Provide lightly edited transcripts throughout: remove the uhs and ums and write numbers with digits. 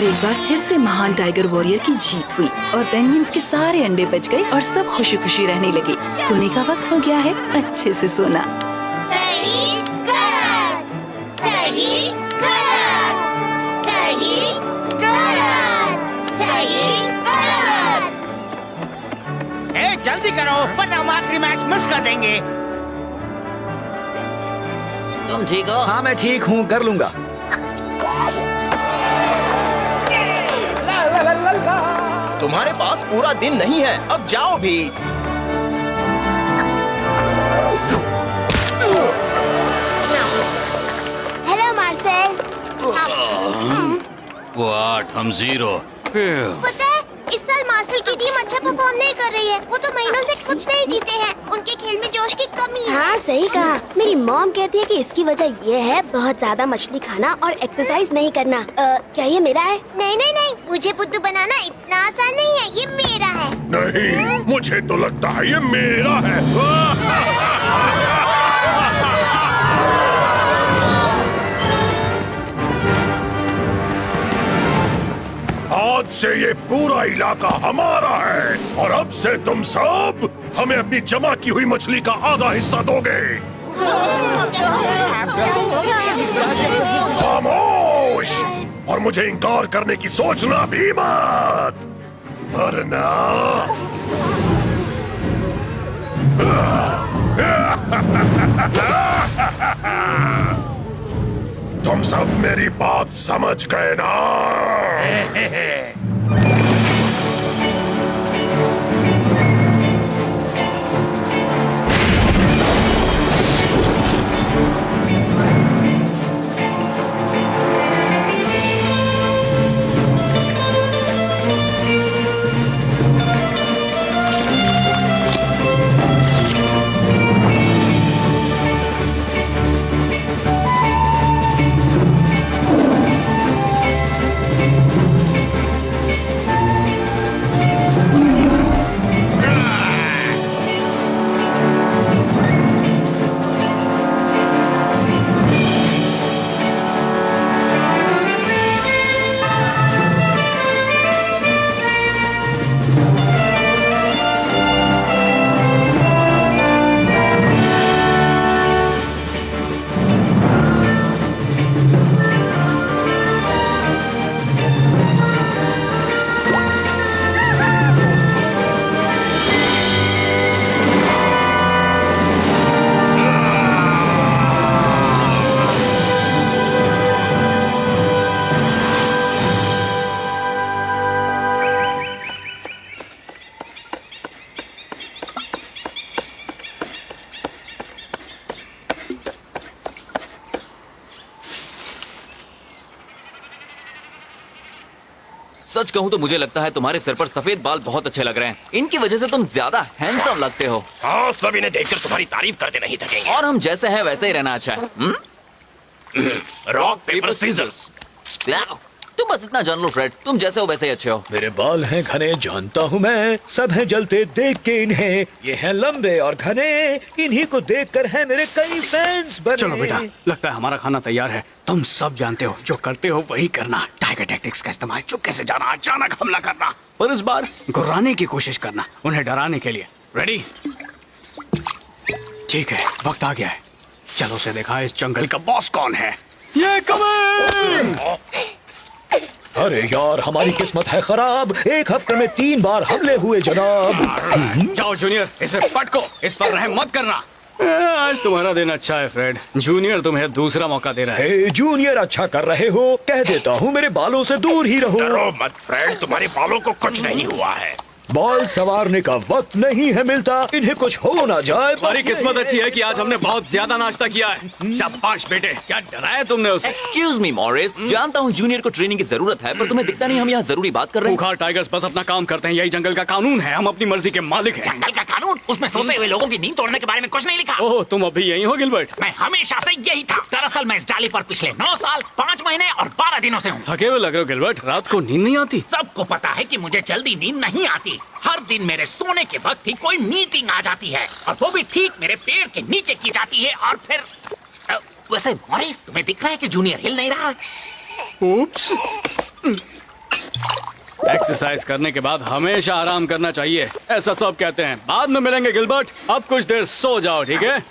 एक बार फिर से महान टाइगर वॉरियर की जीत हुई और पेंगुइन्स के सारे अंडे बच गए और सब खुशी खुशी रहने लगे। सोने का वक्त हो गया है, अच्छे से सोना। सही गलत, सही गलत, सही गलत, सही गलत। ए, जल्दी करो वरना हम आखिरी मैच मिस कर देंगे। तुम ठीक हो? हाँ मैं ठीक हूँ, कर लूंगा। तुम्हारे पास पूरा दिन नहीं है, अब जाओ भी। हेलो मार्सेल। वो 8 हम 0। पता है इस साल मार्सेल की टीम अच्छा परफॉर्म नहीं कर रही है। वो तो महीनों से कुछ नहीं जीते हैं। उनके खेल में जोश की कमी है। हाँ सही कहा। मेरी मॉम कहती है कि इसकी वजह ये है बहुत ज्यादा मछली खाना और एक्सरसाइज नहीं करना। क्या ये मेरा है? नहीं नहीं नहीं, मुझे बुद्धू बनाना इतना आसान नहीं है। ये मेरा है। नहीं, मुझे तो लगता है ये मेरा है। आज से ये पूरा इलाका हमारा है और अब से तुम सब हमें अपनी जमा की हुई मछली का आधा हिस्सा दोगे। खामोश, और मुझे इनकार करने की सोचना भी मत, वरना तुम सब मेरी बात समझ गए ना? सच कहूँ तो मुझे लगता है तुम्हारे सिर पर सफेद बाल बहुत अच्छे लग रहे हैं। इनकी वजह से तुम ज्यादा हैंडसम लगते हो। हाँ, सब इन्हें देखकर तुम्हारी तारीफ करते नहीं थकेंगे। और हम जैसे हैं वैसे ही रहना अच्छा है। Rock paper scissors. तुम बस इतना जान लो फ्रेड, तुम जैसे हो वैसे ही अच्छे हो। मेरे बाल हैं घने, जानता हूँ मैं, सब हैं जलते देख के इन्हें। ये हैं लंबे और घने, इन्हीं को देखकर हैं मेरे कई फैंस बने। चलो बेटा, लगता है हमारा खाना तैयार है। तुम सब जानते हो, जो करते हो वही करना। टाइगर टैक्टिक्स का इस्तेमाल, चुपके से जाना, अचानक हमला करना, पर इस बार घुराने की कोशिश करना, उन्हें डराने के लिए। रेडी? ठीक है, वक्त आ गया है। चलो उसे देखा इस जंगल का बॉस कौन है। ये कमिंग! अरे यार, हमारी किस्मत है खराब, एक हफ्ते में 3 बार हमले हुए जनाब। जाओ जूनियर, इसे पटको, इस पर रहम मत करना। आज तुम्हारा दिन अच्छा है फ्रेड। जूनियर तुम्हें दूसरा मौका दे रहा है। हे जूनियर, अच्छा कर रहे हो, कह देता हूँ मेरे बालों से दूर ही रहो। डरो मत फ्रेड, तुम्हारे बालों को कुछ नहीं हुआ है। बाल संवारने का वक्त नहीं है मिलता, इन्हें कुछ हो ना जाए। हमारी किस्मत अच्छी है कि आज हमने बहुत ज्यादा नाश्ता किया है। शाबाश बेटे, क्या डराया तुमने उसे? एक्सक्यूज मी मॉरिस, जानता हूँ जूनियर को ट्रेनिंग की जरूरत है, पर तुम्हें दिखता नहीं हम यहाँ जरूरी बात कर रहे हैं। बुखार टाइगर्स बस अपना काम करते हैं, यही जंगल का कानून है। हम अपनी मर्जी के मालिक हैं। जंगल का कानून? उसमें सोते हुए लोगों की नींद तोड़ने के बारे में कुछ नहीं लिखा। ओह, तुम अभी यही हो गिलबर्ट? मैं हमेशा से यही था। दरअसल मैं इस डाली पर पिछले 9 साल 5 महीने और 12 दिनों से हूँ। थके हुए लग रहे हो गिलबर्ट, रात को नींद नहीं आती? सबको पता है कि मुझे जल्दी नींद नहीं आती। हर दिन मेरे सोने के वक्त ही कोई मीटिंग आ जाती है और वो भी ठीक मेरे पेड़ के नीचे की जाती है। और फिर वैसे मॉरिस, तुम्हें दिख रहा है कि जूनियर हिल नहीं रहा है? Oops. एक्सरसाइज करने के बाद हमेशा आराम करना चाहिए, ऐसा सब कहते हैं। बाद में मिलेंगे गिलबर्ट, अब कुछ देर सो जाओ, ठीक है?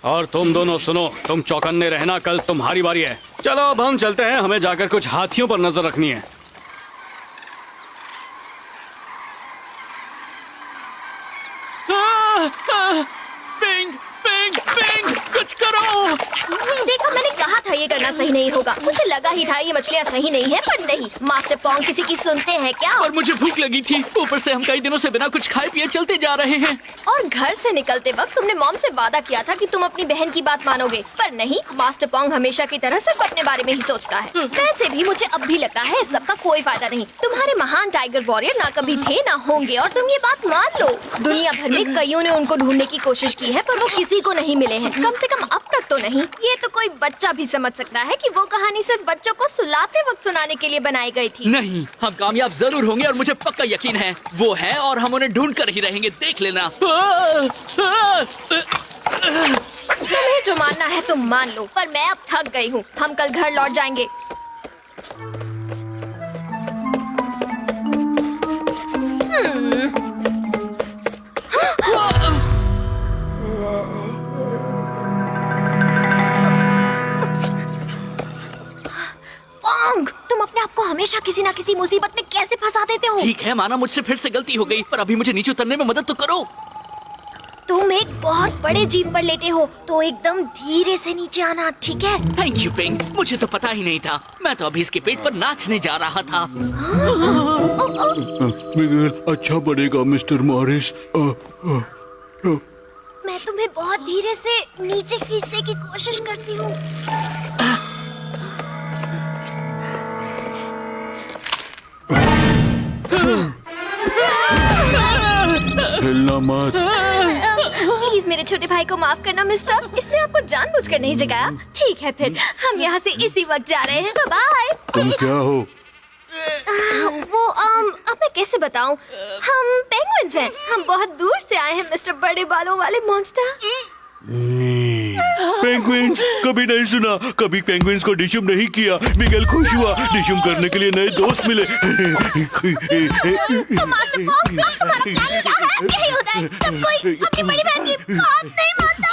और तुम दोनों सुनो, तुम चौकन्ने रहना, कल तुम्हारी बारी है। चलो अब हम चलते हैं, हमें जाकर कुछ हाथियों पर नजर रखनी है। पिंग पिंग पिंग, कुछ करो। देखो मैंने कहा था ये करना सही नहीं होगा। मुझे लगा ही था ये मछलियाँ सही नहीं है, पर नहीं। मास्टर पोंग किसी की सुनते हैं क्या? और मुझे भूख लगी थी, ऊपर से हम कई दिनों से बिना कुछ खाए पिए चलते जा रहे हैं। और घर से निकलते वक्त तुमने मॉम से वादा किया था कि तुम अपनी बहन की बात मानोगे, पर नहीं। मास्टर पोंग हमेशा की तरह सिर्फ अपने बारे में ही सोचता है। वैसे भी मुझे अब भी लगता है इस सबका कोई फायदा नहीं। तुम्हारे महान टाइगर वॉरियर ना कभी थे ना होंगे, और तुम ये बात मान लो। दुनिया भर में कईयों ने उनको ढूंढने की कोशिश की है, पर वो किसी को नहीं मिले हैं, कम से कम अब तक तो नहीं। ये तो कोई बच्चा भी समझ सकता है कि वो कहानी सिर्फ बच्चों को सुलाते वक्त सुनाने के लिए बनाई गई थी। नहीं, हम कामयाब जरूर होंगे और मुझे पक्का यकीन है वो है, और हम उन्हें ढूंढ कर ही रहेंगे, देख लेना। तुम्हें जो मानना है तुम मान लो, पर मैं अब थक गई हूँ। हम कल घर लौट जाएंगे। पोंग, तुम अपने आप को हमेशा किसी ना किसी मुसीबत में कैसे फंसा देते हो? ठीक है, माना मुझसे फिर से गलती हो गई, पर अभी मुझे नीचे उतरने में मदद तो करो। तुम एक बहुत बड़े जीप पर लेटे हो, तो एकदम धीरे से नीचे आना, ठीक है? थैंक यू पिंग, मुझे तो पता ही नहीं था। मैं तो अभी इसके पेट पर नाचने जा रहा था। मिगेल अच्छा बनेगा मिस्टर मॉरिस। मैं तुम्हें बहुत धीरे से नीचे खींचने की कोशिश करती हूँ। हिलना मत। प्लीज मेरे छोटे भाई को माफ करना मिस्टर, इसने आपको जानबूझकर नहीं जगाया। ठीक है फिर, हम यहाँ से इसी वक्त जा रहे हैं। बाय। तुम क्या हो? अब मैं कैसे बताऊं? हम पेंगुइन्स हैं। हम बहुत दूर से आए हैं मिस्टर बड़े बालों वाले मॉन्स्टर। पेंगुइन्स कभी नहीं सुना, कभी पेंगुइन्स को डिशुम नहीं किया। मिगेल खुश हुआ, डिशुम करने के लिए नए दोस्त मिले। तो मास्टर पोंग, तुम्हारा प्लान क्या है? यही होता है जब कोई अपनी बड़ी बहन की बात नहीं मानता।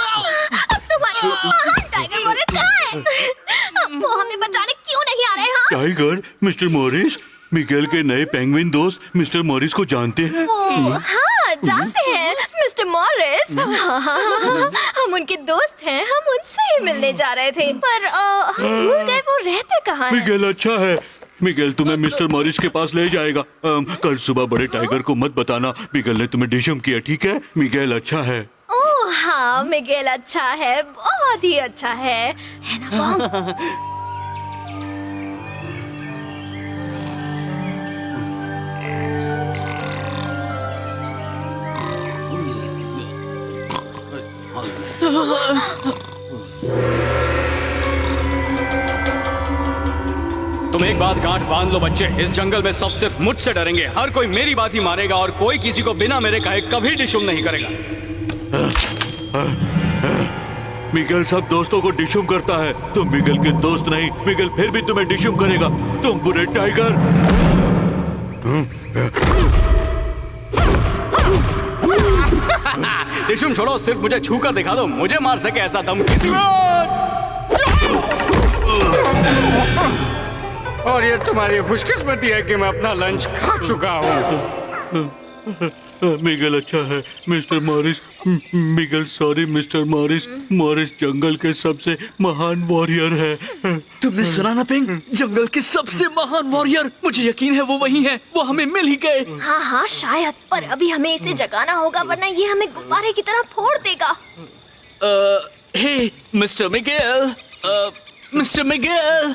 अब तुम्हारे महान टाइगर वॉरियर कहाँ हैं? वो हमें बचाने क्यों नहीं आ रहे? हाँ? टाइगर, मिस्टर मॉरिस, मिगेल के नए पेंगुइन दोस्त मिस्टर मॉरिस को जानते हैं? हाँ, जानते हैं मिस्टर मॉरिस। हाँ, हम उनके दोस्त हैं, हम उनसे ही मिलने जा रहे थे, पर हम भूल गए वो रहते कहाँ हैं। मिगेल अच्छा है, मिगेल तुम्हें मिस्टर मॉरिस के पास ले जाएगा। कल सुबह बड़े टाइगर को मत बताना मिगेल ने तुम्हें डिशम किया, ठीक है? मिगेल अच्छा है। ओह हाँ, मिगेल अच्छा है, बहुत ही अच्छा है ना पोंग? तुम एक बात गांठ बांध लो बच्चे, इस जंगल में सब सिर्फ मुझसे डरेंगे। हर कोई मेरी बात ही मानेगा और कोई किसी को बिना मेरे कहे कभी डिशुम नहीं करेगा। मिगेल सब दोस्तों को डिशुम करता है, तुम मिगेल के दोस्त नहीं। मिगेल फिर भी तुम्हें डिशुम करेगा, तुम बुरे टाइगर। डिशुम छोड़ो, सिर्फ मुझे छू कर दिखा दो, मुझे मार सके ऐसा दम किसी में। और ये तुम्हारी खुशकिस्मती है कि मैं अपना लंच खा चुका हूँ। मिगेल अच्छा है mister Morris. Miguel sorry mister Morris. Morris जंगल के सबसे महान वॉरियर है। तुमने सुना ना पिंग, जंगल के सबसे महान वॉरियर। मुझे यकीन है वो वही है, वो हमें मिल ही गए। हाँ हाँ शायद, पर अभी हमें इसे जगाना होगा, वरना ये हमें गुब्बारे की तरह फोड़ देगा। हे मिस्टर मिगेल, मिस्टर मिगेल।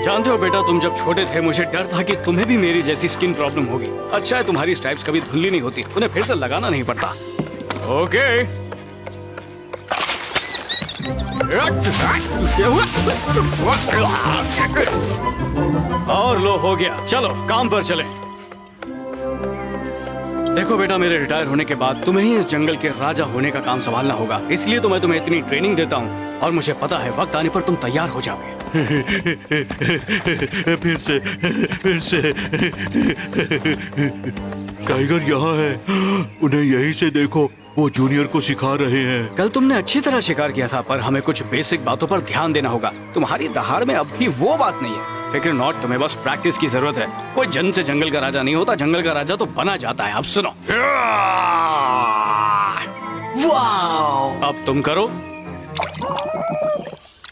जानते हो बेटा, तुम जब छोटे थे मुझे डर था कि तुम्हें भी मेरी जैसी स्किन प्रॉब्लम होगी। अच्छा है तुम्हारी स्ट्राइप्स कभी धुंधली नहीं होती, उन्हें फिर से लगाना नहीं पड़ता। ओके और लो हो गया, चलो काम पर चले। देखो बेटा, मेरे रिटायर होने के बाद तुम्हें ही इस जंगल के राजा होने का काम संभालना होगा। इसलिए तो मैं तुम्हें इतनी ट्रेनिंग देता हूँ और मुझे पता है वक्त आने पर तुम तैयार हो जाओगे। फिर से टाइगर यहाँ है, उन्हें यहीं से देखो, वो जूनियर को सिखा रहे हैं। कल तुमने अच्छी तरह शिकार किया था, पर हमें कुछ बेसिक बातों पर ध्यान देना होगा। तुम्हारी दहाड़ में अब भी वो बात नहीं है। फिक्र नॉट, तुम्हें बस प्रैक्टिस की जरूरत है। कोई जन्म से जंगल का राजा नहीं होता, जंगल का राजा तो बना जाता है। अब सुनो, अब तुम करो।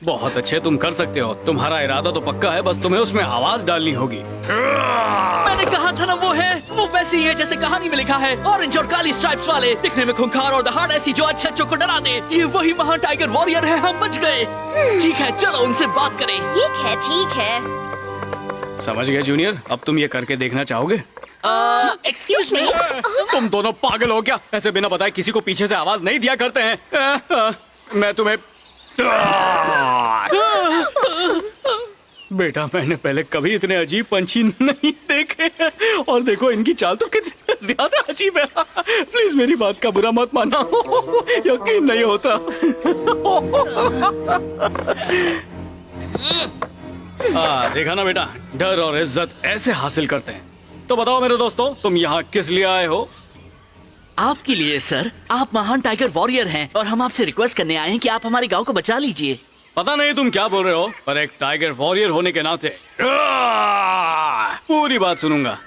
बहुत अच्छे, तुम कर सकते हो। तुम्हारा इरादा तो पक्का है, बस तुम्हें उसमें आवाज डालनी होगी। मैंने कहा था ना, वो वैसे ही है जैसे कहानी में लिखा है। ऑरेंज और काली स्ट्राइप्स वाले, दिखने में खूंखार और दहाड़ ऐसी जो अच्छे को डरा दे। ये वही महान टाइगर वॉरियर है, हम बच गए। ठीक है, चलो उनसे बात करें। ठीक है, ठीक है। समझ गए जूनियर, अब तुम ये करके देखना चाहोगे? एक्सक्यूज मी, तुम दोनों पागल हो क्या? ऐसे बिना बताए किसी को पीछे से आवाज नहीं दिया करते हैं। मैं तुम्हें बेटा, मैंने पहले कभी इतने अजीब पंछी नहीं देखे हैं। और देखो इनकी चाल तो कितनी ज्यादा अजीब है। प्लीज मेरी बात का बुरा मत मानना, यकीन नहीं होता। देखा ना बेटा, डर और इज्जत ऐसे हासिल करते हैं। तो बताओ मेरे दोस्तों, तुम यहाँ किस लिए आए हो? आपके लिए सर। आप महान टाइगर वॉरियर हैं और हम आपसे रिक्वेस्ट करने आए हैं कि आप हमारे गांव को बचा लीजिए। पता नहीं तुम क्या बोल रहे हो, पर एक टाइगर वॉरियर होने के नाते पूरी बात सुनूंगा।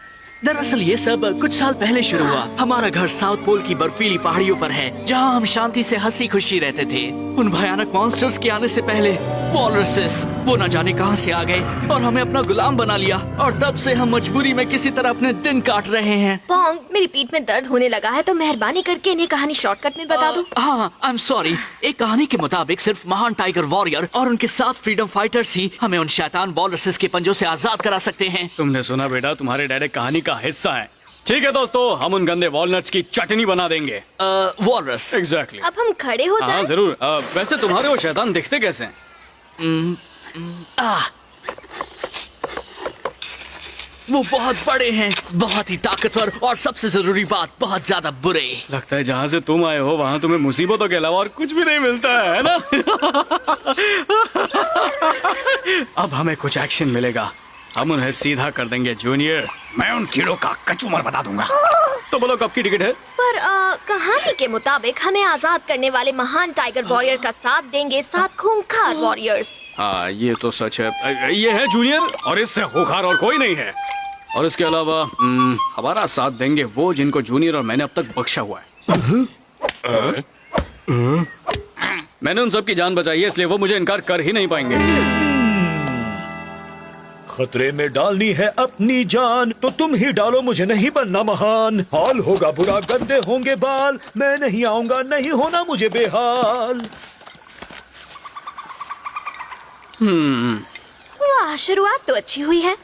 दरअसल ये सब कुछ साल पहले शुरू हुआ। हमारा घर साउथ पोल की बर्फीली पहाड़ियों पर है, जहाँ हम शांति से हंसी खुशी रहते थे। उन भयानक मॉन्स्टर्स के आने से पहले वॉलरसेस वो न जाने कहां से आ गए और हमें अपना गुलाम बना लिया। और तब से हम मजबूरी में किसी तरह अपने दिन काट रहे हैं। पोंग, मेरी पीठ में दर्द होने लगा है, तो मेहरबानी करके इन्हें कहानी शॉर्टकट में बता दो। हाँ, आई एम सॉरी। एक कहानी के मुताबिक सिर्फ महान टाइगर वॉरियर और उनके 7 फ्रीडम फाइटर्स ही हमें उन शैतान वॉलरसेस के पंजों से आजाद करा सकते हैं। तुमने सुना बेटा, तुम्हारे डैडी कहानी का हिस्सा है। ठीक है दोस्तों, हम उन गंदे वॉलनट्स की चटनी बना देंगे। वॉलरस। एग्जैक्टली। अब हम खड़े हो हाँ जाएं? जरूर। वैसे तुम्हारे वो शैतान दिखते कैसे हैं? वो बहुत बड़े हैं, बहुत ही ताकतवर और सबसे जरूरी बात, बहुत ज्यादा बुरे। लगता है जहाँ से तुम आए हो वहाँ तुम्हें मुसीबतों के अलावा और कुछ भी नहीं मिलता है ना? अब हमें कुछ एक्शन मिलेगा। हम उन्हें सीधा कर देंगे जूनियर। मैं उन कीड़ों का कचूमर बना दूंगा। तो बोलो कब की टिकट है? पर कहानी के मुताबिक हमें आजाद करने वाले महान टाइगर वॉरियर का साथ देंगे 7 खूंखार वॉरियर्स। हाँ, ये तो सच है। ये है जूनियर और इससे खूंखार और कोई नहीं है। और इसके अलावा हमारा साथ देंगे वो जिनको जूनियर और मैंने अब तक बख्शा हुआ है। मैंने उन सब की जान बचाई है, इसलिए वो मुझे इनकार कर ही नहीं पाएंगे। खतरे में डालनी है अपनी जान तो तुम ही डालो, मुझे नहीं बनना महान। हाल होगा बुरा, गंदे होंगे बाल, मैं नहीं आऊंगा, नहीं होना मुझे बेहाल। वाह, शुरुआत तो अच्छी हुई है।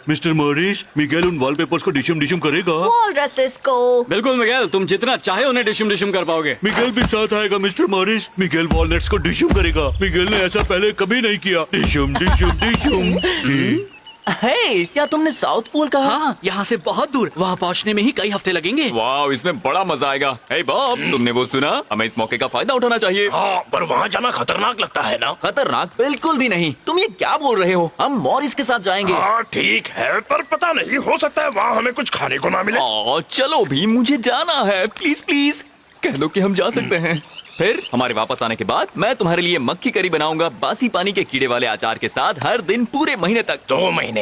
मिस्टर मॉरिस, मिगेल उन वॉलपेपर्स को डिशम करेगा? वॉलरसेस को। बिल्कुल मिगेल, तुम जितना चाहे उन्हें डिशम कर पाओगे। मिगेल भी साथ आएगा मिस्टर मॉरिस। मिगेल वॉलनट्स को डिशम करेगा। मिगेल ने ऐसा पहले कभी नहीं किया। डिशम। हे, क्या तुमने साउथ पोल कहा? हाँ, यहाँ से बहुत दूर। वहाँ पहुँचने में ही कई हफ्ते लगेंगे। वाह, इसमें बड़ा मजा आएगा। हे बॉब, तुमने वो सुना? हमें इस मौके का फायदा उठाना चाहिए। हाँ, पर वहाँ जाना खतरनाक लगता है ना? खतरनाक बिल्कुल भी नहीं। तुम ये क्या बोल रहे हो? हम मॉरिस के साथ जाएंगे। हाँ ठीक है, पर पता नहीं, हो सकता है वहाँ हमें कुछ खाने को ना मिले। चलो भी, मुझे जाना है। प्लीज प्लीज कह दो कि हम जा सकते हैं। फिर हमारे वापस आने के बाद मैं तुम्हारे लिए मक्खी करी बनाऊंगा, बासी पानी के कीड़े वाले अचार के साथ, हर दिन पूरे महीने तक। 2 महीने।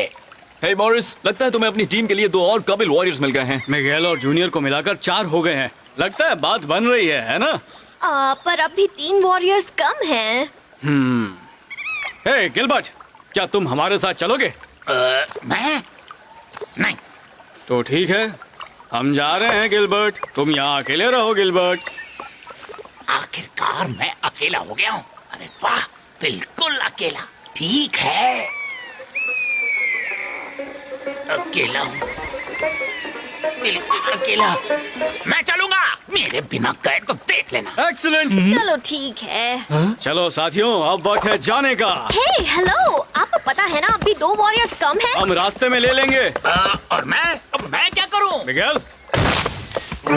हे मॉरिस, लगता है तुम्हें अपनी टीम के लिए 2 और काबिल वॉरियर्स मिल गए हैं। मिगेल और जूनियर को मिलाकर 4 हो गए हैं। लगता है बात बन रही है ना? पर अब भी 3 वॉरियर्स कम हैं। हे गिलबर्ट, क्या तुम हमारे साथ चलोगे? मैं नहीं। तो ठीक है, हम जा रहे हैं गिलबर्ट। तुम यहाँ अकेले रहो गिलबर्ट। आखिरकार मैं अकेला हो गया हूँ। अरे वाह, बिल्कुल अकेला। ठीक है, अकेला हूँ, बिल्कुल अकेला। मैं चलूंगा, मेरे बिना कैद को देख लेना। एक्सीलेंट। चलो ठीक है। चलो साथियों, अब वक्त है जाने का। हे हेलो, आपको पता है ना अभी 2 वॉरियर्स कम हैं? हम रास्ते में ले लेंगे। और मैं क्या करूं? मिगेल, आराम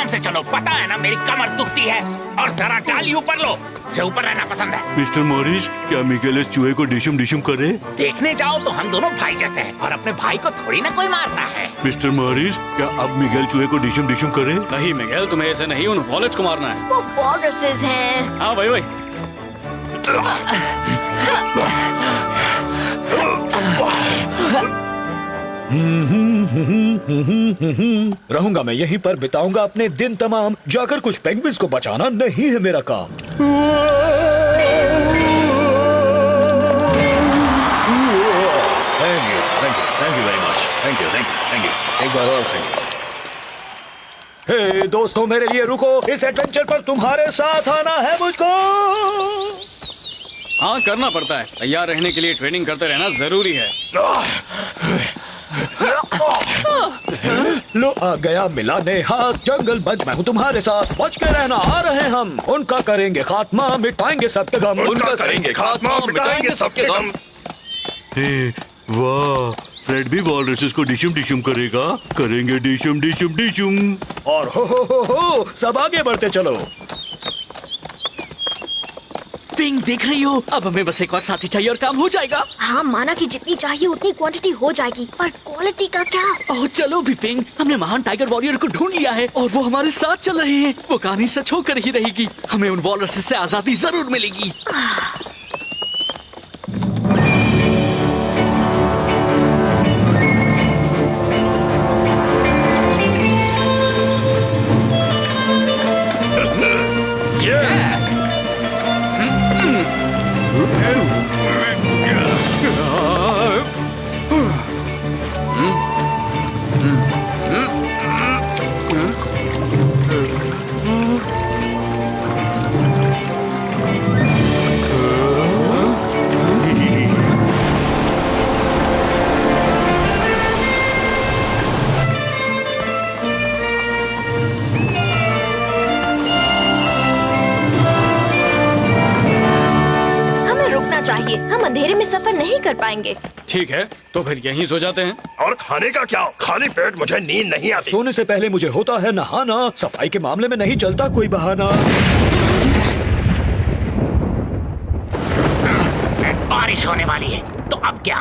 से चलो, पता है ना मेरी कमर दुखती है। और जरा डाली ऊपर लो, मुझे ऊपर रहना पसंद है। मिस्टर मॉरिस, क्या मिगेल इस चूहे को डिशुम डिशुम करे? देखने जाओ तो हम दोनों भाई जैसे हैं और अपने भाई को थोड़ी ना कोई मारता है। मिस्टर मॉरिस, क्या अब मिगेल चूहे को डिशुम डिशुम करे? नहीं मिगेल, तुम्हें ऐसे नहीं, उन वॉलेट्स को मारना है। वो वॉलरसेस हैं। हाँ भाई भाई। रहूंगा मैं यहीं पर, बिताऊंगा अपने दिन तमाम। जाकर कुछ पेंगुइन्स को बचाना नहीं है मेरा काम। Thank you very much. Thank you. एक बार और थैंक यू। हे दोस्तों, मेरे लिए रुको। इस एडवेंचर पर तुम्हारे साथ आना है मुझको। हाँ, करना पड़ता है। तैयार रहने के लिए ट्रेनिंग करते रहना जरूरी है। लो आ गया मिलाने हाथ, जंगल बंद, मैं हूँ तुम्हारे साथ। बच के रहना, आ रहे हम। उनका करेंगे खात्मा, मिटाएंगे सबके गम। उनका करेंगे खात्मा, मिटाएंगे सबके गम। वाह, फ्रेड भी वॉलरसेस को डिशुम डिशुम करेगा। करेंगे डिशुम डिशुम डिशुम। और हो, सब आगे बढ़ते चलो। पिंग, देख रही हो? अब हमें बस एक और साथी चाहिए और काम हो जाएगा। हाँ, माना कि जितनी चाहिए उतनी क्वांटिटी हो जाएगी, पर क्वालिटी का क्या? ओह चलो भी पिंग, हमने महान टाइगर वॉरियर को ढूंढ लिया है और वो हमारे साथ चल रहे हैं। वो कहानी सच होकर ही रहेगी। हमें उन वॉलरसेस से आजादी जरूर मिलेगी। चाहिए, हम अंधेरे में सफर नहीं कर पाएंगे। ठीक है, तो फिर यहीं सो जाते हैं। और खाने का क्या? खाली पेट मुझे नींद नहीं आती। सोने से पहले मुझे होता है नहाना। सफाई के मामले में नहीं चलता कोई बहाना। बारिश होने वाली है, तो अब क्या?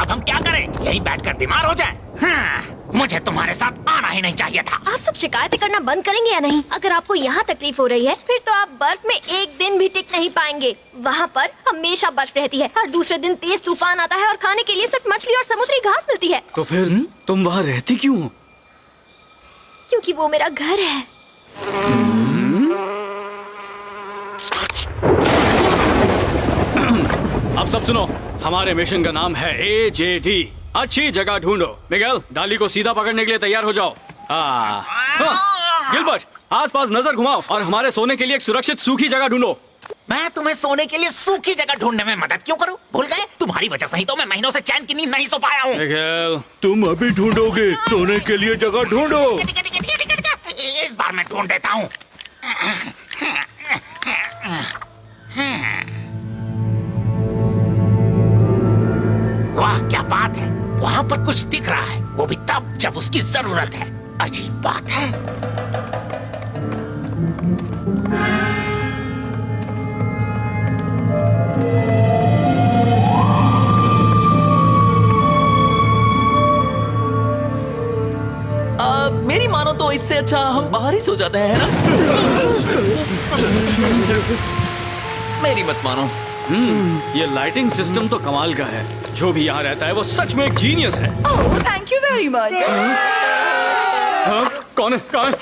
अब हम क्या करें? यहीं बैठकर बीमार हो जाएं? हाँ, मुझे तुम्हारे साथ आना ही नहीं चाहिए था। आप सब शिकायतें करना बंद करेंगे या नहीं? अगर आपको यहाँ तकलीफ हो रही है, फिर तो आप बर्फ में एक दिन भी टिक नहीं पाएंगे। वहाँ पर हमेशा बर्फ रहती है। हर दूसरे दिन तेज तूफान आता है और खाने के लिए सिर्फ मछली और समुद्री घास मिलती है। तो फिर तुम वहाँ रहती क्यों हो? क्योंकि वो मेरा घर है। अब सब सुनो, हमारे मिशन का नाम है AJD। अच्छी जगह ढूंढो। मिगेल, डाली को सीधा पकड़ने के लिए तैयार हो जाओ। गिलबर्ट, आसपास नजर घुमाओ और हमारे सोने के लिए एक सुरक्षित सूखी जगह ढूंढो। मैं तुम्हें सोने के लिए सूखी जगह ढूंढने में मदद क्यों करूं? भूल गए? तुम्हारी वजह से ही तो मैं महीनों से चैन की नींद नहीं सो पाया हूँ। मिगेल, तुम अभी ढूंढोगे? सोने के लिए जगह ढूंढो। इस बार मैं ढूंढ देता हूँ। वाह, क्या बात है! वहाँ पर कुछ दिख रहा है, वो भी तब जब उसकी जरूरत है। अजीब बात है। मेरी मानो तो इससे अच्छा हम बाहर ही सो जाते हैं, है ना? मेरी मत मानो। ये लाइटिंग सिस्टम तो कमाल का है। जो भी यहाँ रहता है वो सच में एक जीनियस है। ओह, थैंक यू वेरी मच। कौन है? कहाँ है?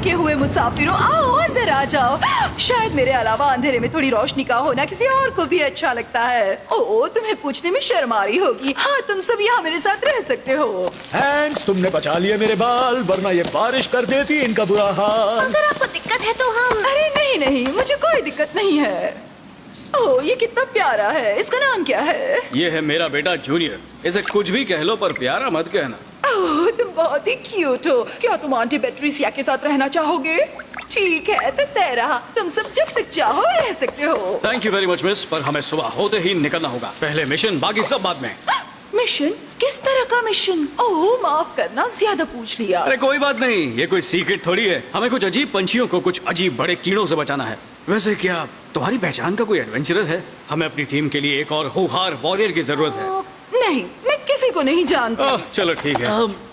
थके हुए मुसाफिरों, आओ अंदर आ जाओ। शायद मेरे अलावा अंधेरे में थोड़ी रोशनी का होना किसी और को भी अच्छा लगता है। ओ, तुम्हें पूछने में शर्म आ रही होगी। हाँ, तुम सब यहाँ मेरे साथ रह सकते हो। थैंक्स, तुमने बचा लिए मेरे बाल, वरना ये बारिश कर देती इनका बुरा हाल। अगर आपको दिक्कत है तो हम अरे नहीं नहीं, मुझे कोई दिक्कत नहीं है। ओह, ये कितना प्यारा है। इसका नाम क्या है? ये है मेरा बेटा जूनियर। इसे कुछ भी कह लो पर प्यारा मत कहना। ओह, तुम बहुत ही क्यूट हो। क्या तुम आंटी पेट्रिसिया के साथ रहना चाहोगे? ठीक है, तो तय रहा। तुम सब जब तक चाहो रह सकते हो। Thank you very much miss, पर हमें सुबह होते ही निकलना होगा। पहले मिशन, बाकी सब बाद में। मिशन? किस तरह का मिशन? ओह, माफ करना, ज्यादा पूछ लिया। अरे कोई बात नहीं, ये कोई सीक्रेट थोड़ी है। हमें कुछ अजीब पंछियों को कुछ अजीब बड़े कीड़ों से बचाना है। वैसे क्या तुम्हारी पहचान का कोई एडवेंचरर है? हमें अपनी टीम के लिए एक और होनहार वॉरियर की जरूरत है। नहीं, मैं किसी को नहीं जानता। चलो ठीक है।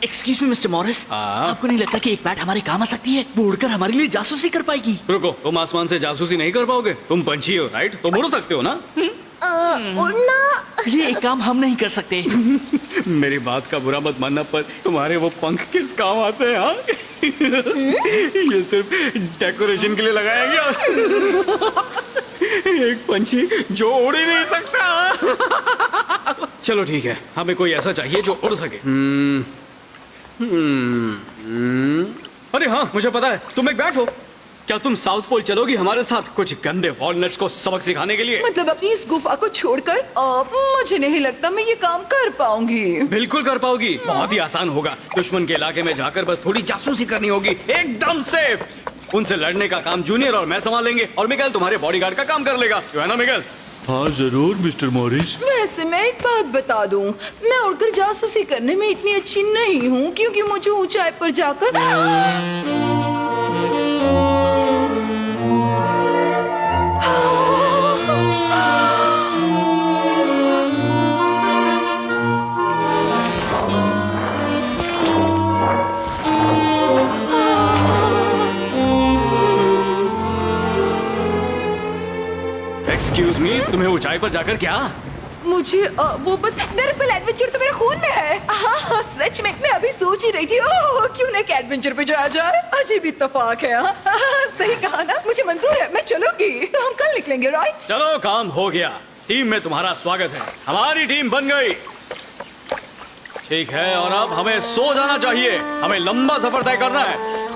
एक्सक्यूज मी मिस्टर मॉरिस, हाँ? आपको नहीं लगता कि एक बैट हमारे काम आ सकती है? वो उड़कर हमारे लिए जासूसी कर पाएगी। रुको, तुम आसमान से जासूसी नहीं कर पाओगे। तुम पंछी हो, राइट? तुम उड़ सकते हो ना? उड़ना। ये एक काम हम नहीं कर सकते। मेरी बात का बुरा मत मानना, पर तुम्हारे वो पंख किस काम आते हैं? हाँ? ये सिर्फ डेकोरेशन के लिए लगाया गया। एक पंछी जो उड़ ही नहीं सकता। चलो ठीक है, हमें कोई ऐसा चाहिए जो उड़ सके। अरे हाँ, मुझे पता है, तुम एक बैट हो। क्या तुम साउथ पोल चलोगी हमारे साथ कुछ गंदे वॉलनट्स को सबक सिखाने के लिए? मतलब अपनी इस गुफा को छोड़कर? मुझे नहीं लगता मैं ये काम कर पाऊंगी। बिल्कुल कर पाओगी, बहुत ही आसान होगा। दुश्मन के इलाके में जाकर बस थोड़ी जासूसी करनी होगी, एकदम सेफ। उनसे लड़ने का काम जूनियर और मैं संभालेंगे, और मिगेल तुम्हारे बॉडीगार्ड का काम कर लेगा, क्यों है ना मिगेल? हाँ जरूर मिस्टर मॉरिस। वैसे मैं एक बात बता दूं, मैं उड़कर जासूसी करने में इतनी अच्छी नहीं हूँ, क्योंकि मुझे ऊंचाई पर जाकर एक्सक्यूज मी, तुम्हें ऊंचाई पर जाकर क्या? मुझे वो बस, दरअसल एडवेंचर तो मेरे खून में है। हाँ, सच में मैं अभी सोच ही रही थी, ओह क्यों ना एक एडवेंचर पे जाया जाए। अजीब इत्तेफाक है। हाँ, सही कहा ना, मुझे मंजूर है, मैं चलूंगी। तो हम कल निकलेंगे, राइट? चलो, काम हो गया। टीम में तुम्हारा स्वागत है, हमारी टीम बन गई। ठीक है, और अब हमें सो जाना चाहिए, हमें लंबा सफर तय करना है।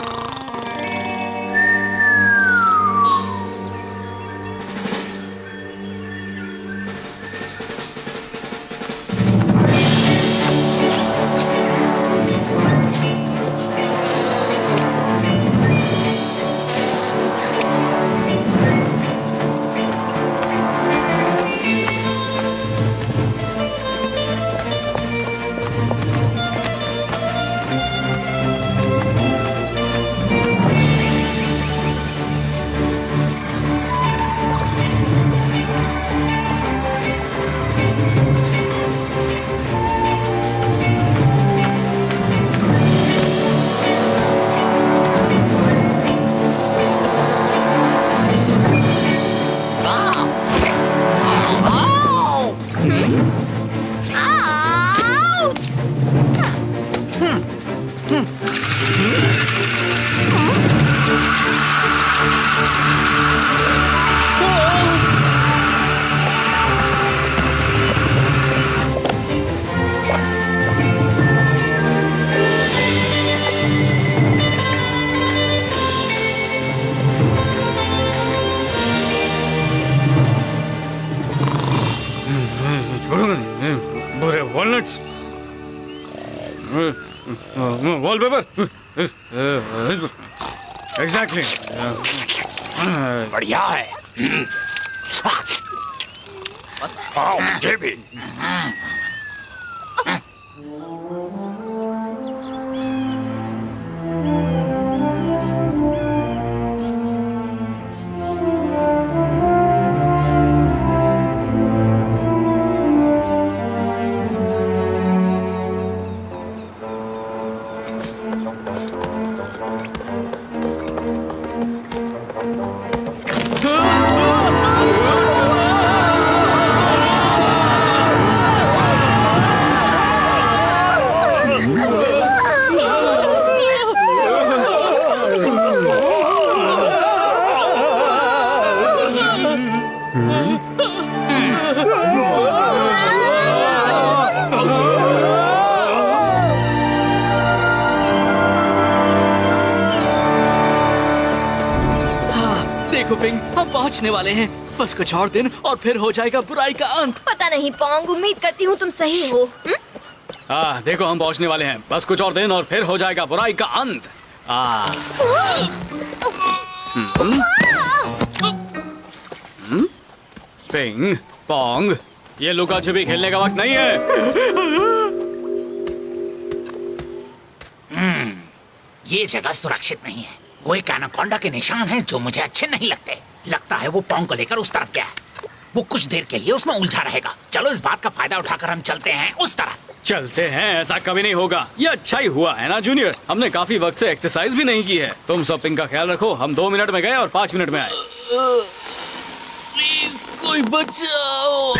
बुरे वॉलनट्स, वॉलपेपर, एग्जैक्टली। बढ़िया है। हाँ, मुझे भी। देखो पिंग, हम पहुंचने वाले हैं। बस कुछ और दिन और फिर हो जाएगा बुराई का अंत। पता नहीं पोंग, उम्मीद करती हूँ तुम सही हो। देखो हम पहुंचने वाले हैं। बस कुछ और दिन और फिर हो जाएगा बुराई का अंत। पिंग पोंग, ये लुका छिपी खेलने का वक्त नहीं है। ये जगह सुरक्षित नहीं है। वो एक एनाकोंडा के निशान हैं जो मुझे अच्छे नहीं लगते। लगता है वो पोंग को लेकर उस तरफ गया है। वो कुछ देर के लिए उसमें उलझा रहेगा। चलो इस बात का फायदा उठाकर हम चलते हैं उस तरफ। चलते हैं, ऐसा कभी नहीं होगा। ये अच्छा ही हुआ है ना जूनियर, हमने काफी वक्त से एक्सरसाइज भी नहीं की है। तुम सब पिंग का ख्याल रखो। हम 2 मिनट में गए और 5 मिनट में आए। प्लीज कोई बचाओ।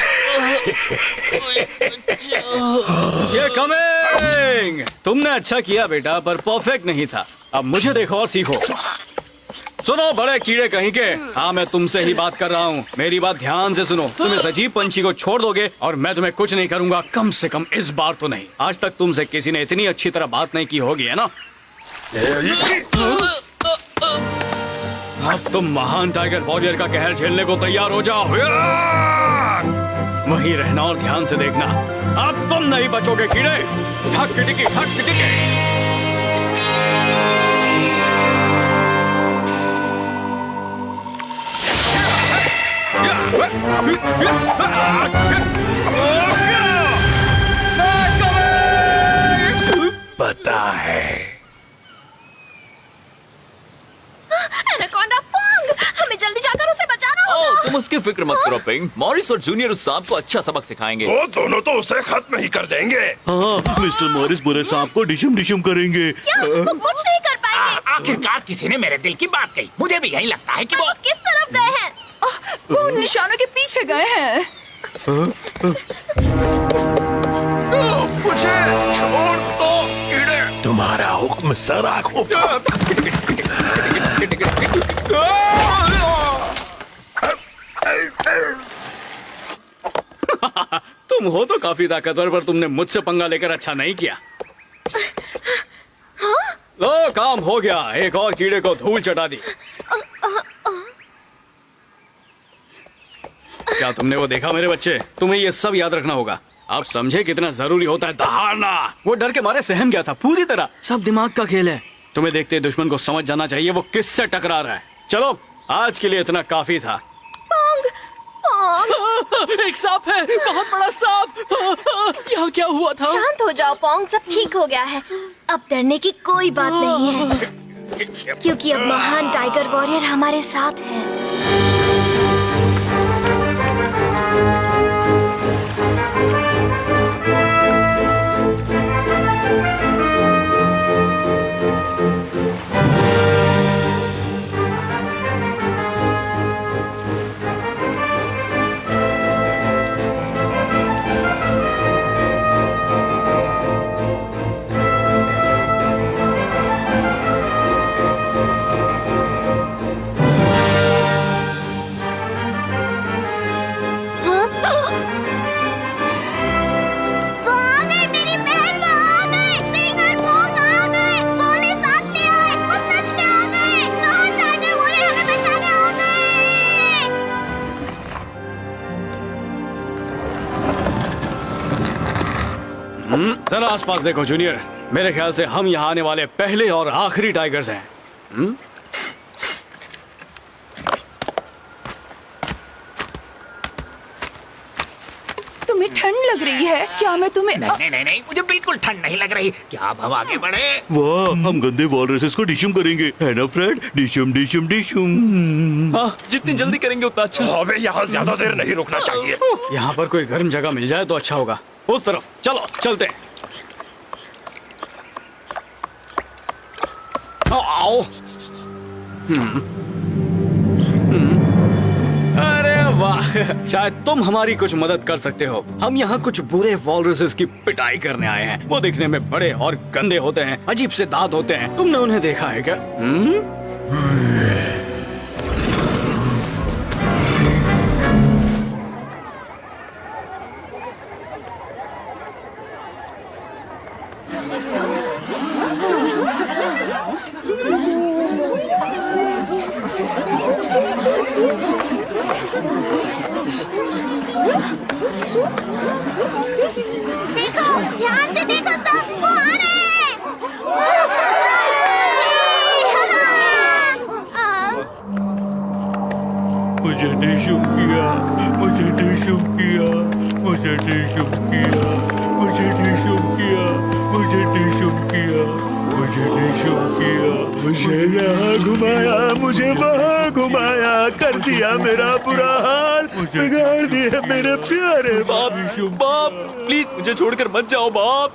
ये कमिंग। तुमने अच्छा किया बेटा, पर परफेक्ट नहीं था। अब मुझे देखो और सीखो। सुनो बड़े कीड़े कहीं के, हाँ मैं तुमसे ही बात कर रहा हूँ। मेरी बात ध्यान से सुनो। तुम इस अजीब पंछी को छोड़ दोगे और मैं तुम्हें कुछ नहीं करूंगा, कम से कम इस बार तो नहीं। आज तक तुमसे किसी ने इतनी अच्छी तरह बात नहीं की होगी, है ना? अब तुम महान टाइगर वॉरियर का कहर झेलने को तैयार हो जाओ। वहीं रहना और ध्यान से देखना। अब तुम नहीं बचोगे कीड़े। ठक टिके, ठक टिके। पता है एनाकोंडा पोंग, हमें जल्दी जाकर उसे बचाना होगा। तुम उसकी फिक्र मत करो पिंग। मॉरिस और जूनियर उस सांप को अच्छा सबक सिखाएंगे। वो दोनों तो उसे खत्म ही कर देंगे। हाँ, मिस्टर मॉरिस बुरे सांप को डिशम डिशम करेंगे। क्या वो कुछ नहीं कर पाएंगे? आखिरकार किसी ने मेरे दिल की बात कही। मुझे भी यही लगता है कि वो किस तरफ गए हैं? वो उन निशानों के पीछे गए हैं। मुझे छोड़ दो कीड़े। तुम्हारा हुक्म सर आंखों पर। तुम हो तो काफी ताकतवर, पर तुमने मुझसे पंगा लेकर अच्छा नहीं किया। लो काम हो गया। एक और कीड़े को धूल चटा दी। क्या तुमने वो देखा मेरे बच्चे? तुम्हें ये सब याद रखना होगा। आप समझे कितना जरूरी होता है दहाड़ना। वो डर के मारे सहम गया था पूरी तरह। सब दिमाग का खेल है। तुम्हें देखते दुश्मन को समझ जाना चाहिए वो किससे टकरा रहा है। चलो आज के लिए इतना काफी था। पोंग, पोंग। एक सांप है, बहुत बड़ा सांप। यहाँ क्या हुआ था? शांत हो जाओ पोंग, सब ठीक हो गया है। अब डरने की कोई बात नहीं है, क्योंकि अब महान टाइगर वॉरियर हमारे साथ है। जरा आसपास देखो जूनियर। मेरे ख्याल से हम यहाँ आने वाले पहले और आखिरी टाइगर्स हैं। तुम्हें ठंड लग रही है क्या? मैं तुम्हें नहीं नहीं नहीं, मुझे बिल्कुल ठंड नहीं लग रही। क्या अब हम आगे बढ़े? वाह, हम गंदे वॉलरसेस को डिशम करेंगे, है ना फ्रेड? डिशम डिशम डिशम। हाँ, जितनी जल्दी करेंगे उतना अच्छा। हमें यहाँ ज्यादा देर नहीं रुकना चाहिए। यहाँ पर कोई गर्म जगह मिल जाए तो अच्छा होगा। उस तरफ चलो, चलते हैं। आओ। अरे वाह, शायद तुम हमारी कुछ मदद कर सकते हो। हम यहाँ कुछ बुरे वॉलरसेस की पिटाई करने आए हैं। वो दिखने में बड़े और गंदे होते हैं, अजीब से दांत होते हैं। तुमने उन्हें देखा है क्या? देखो, ध्यान से देखो सब, वो आ रहे हैं। मुझे नहीं शुभ किया, मुझे नहीं शुभ किया, मुझे नहीं शुभ किया, मुझे नहीं शुभ किया, मुझे नहीं शुभ किया, मुझे नहीं शुभ किया। मुझे यहाँ घुमाया, मुझे वहाँ घुमाया, कर दिया मेरा बुरा हाल, बिगाड़ दिया मेरे प्यारे बाप, बाप, प्लीज मुझे छोड़कर मत जाओ बाप।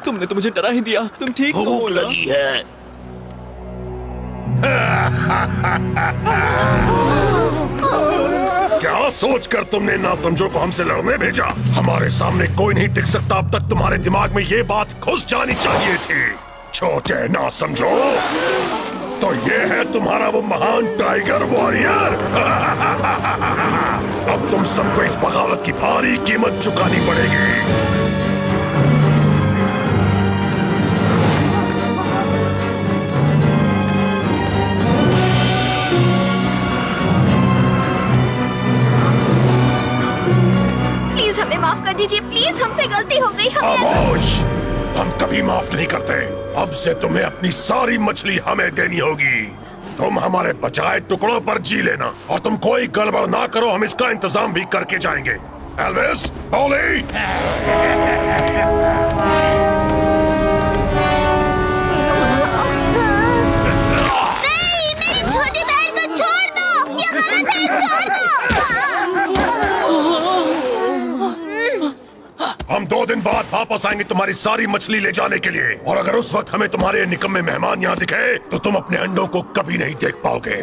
तुमने तो मुझे डरा ही दिया। तुम ठीक तो भूख हो ना? लगी है। क्या सोचकर तुमने ना समझो को हमसे लड़ने भेजा? हमारे सामने कोई नहीं टिक सकता। अब तक तुम्हारे दिमाग में ये बात घुस जानी चाहिए थी। छोटे ना समझो तो ये है तुम्हारा वो महान टाइगर वॉरियर। अब तुम सबको इस बगावत की भारी कीमत चुकानी पड़ेगी। प्लीज हमें माफ कर दीजिए, प्लीज हमसे गलती हो गई। खामोश! हम कभी माफ नहीं करते। अब से तुम्हें अपनी सारी मछली हमें देनी होगी। तुम हमारे बचाए टुकड़ों पर जी लेना और तुम कोई गड़बड़ ना करो, हम इसका इंतजाम भी करके जाएंगे। Elvis, poly! नहीं, मेरी छोटी बहन को छोड़ दो, ये गलत है, छोड़ दो। हम 2 दिन बाद वापस आएंगे तुम्हारी सारी मछली ले जाने के लिए, और अगर उस वक्त हमें तुम्हारे निकम्मे मेहमान यहाँ दिखे तो तुम अपने अंडों को कभी नहीं देख पाओगे।